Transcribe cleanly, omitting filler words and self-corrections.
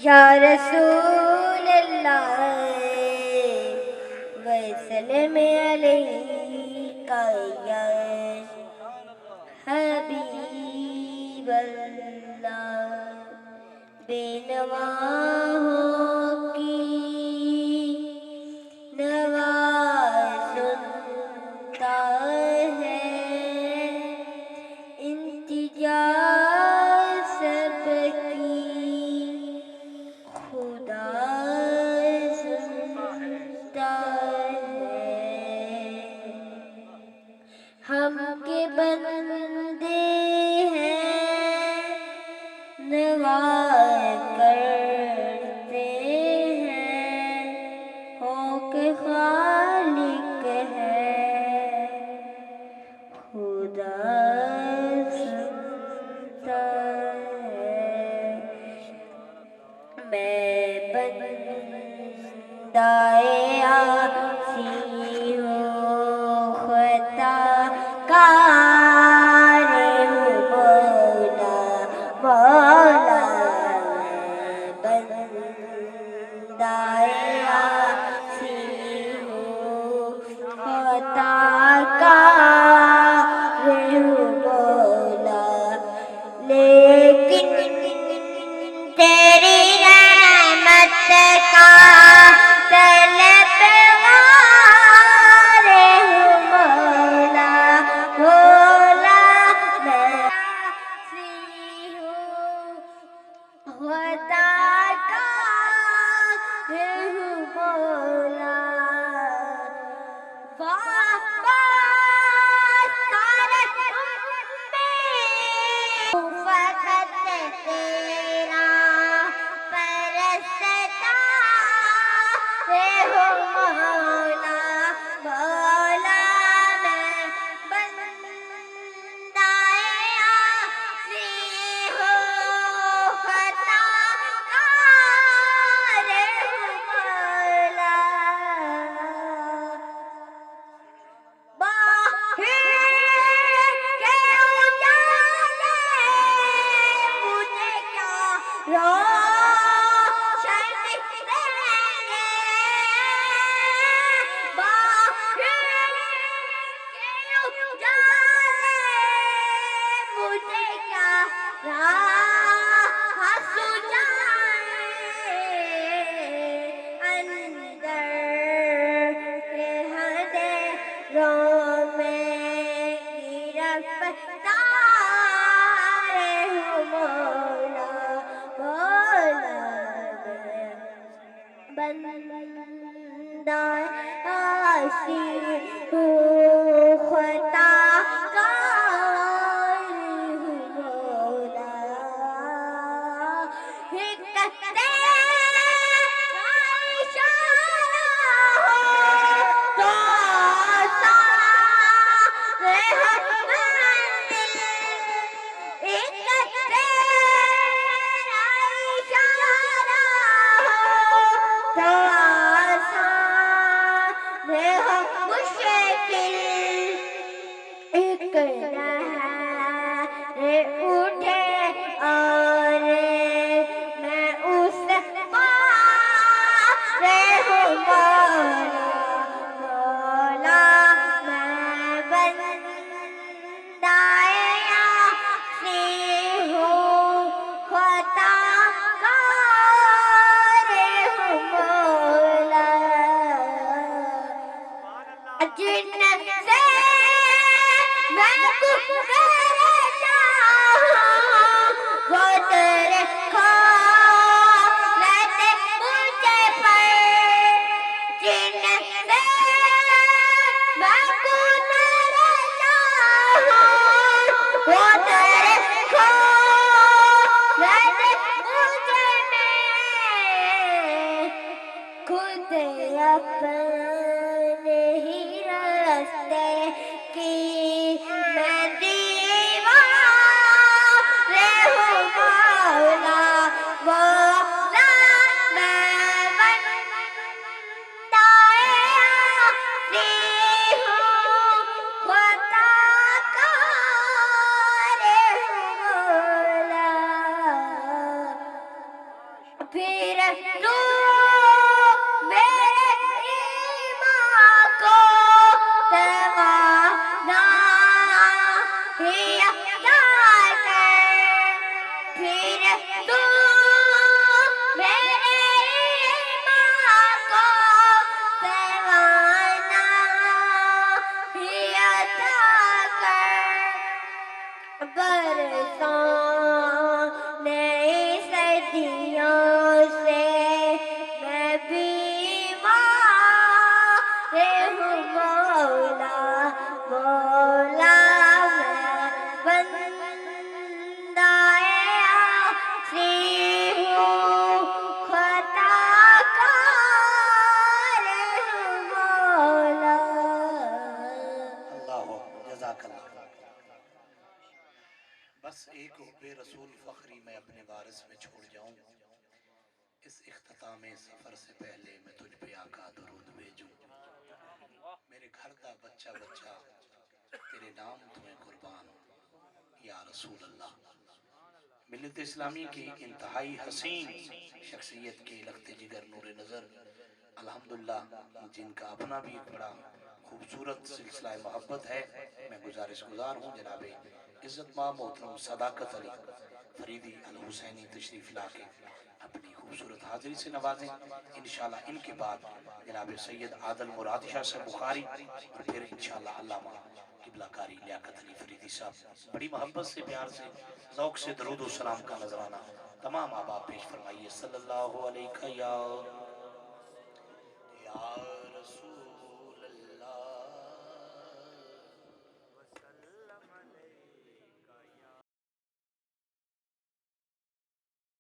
یا رسول اللہ وسلم علیکہ یا حبیب اللہ، بے نواحوں کی نوا سنتا ہے، التجا سب کی خدا سنتا ہے، ہم کے بندے ہیں نوا کرتے تو میرے ماں کو پیمانہ ہی عطا کر برسوں نئی صدیوں سے میں بیمار ہوں مولا مولا میں بندہ آسی ہوں خطا کار ہوں مولا. اللہ جزاک اللہ. بس ایک حب رسول فخری میں اپنے وارث میں چھوڑ جاؤں. اس اختتام سفر سے پہلے میں تجھ پہ آقا درود بھیجوں. میرے گھر دا بچہ بچہ تیرے نام تمہیں قربان یا رسول اللہ. ملت اسلامی کی انتہائی حسین شخصیت کے لخت جگر نور نظر الحمدللہ جن کا اپنا بھی ایک بڑا خوبصورت سلسلہ محبت ہے. میں گزارش گزار ہوں جناب عزت ماں محترم صداقت علی فریدی الحسینی تشریف لا کے اپنی خوبصورت حاضری سے نوازیں. انشاءاللہ ان کے بعد جناب سید عادل مراد شاہ سے بخاری اور پھر انشاءاللہ علامہ قبلہ کاری لیاقت علی فریدی صاحب بڑی محبت سے پیار سے ذوق سے درود و سلام کا نذرانہ تمام آباب پیش فرمائیے. صلی اللہ علیہ یا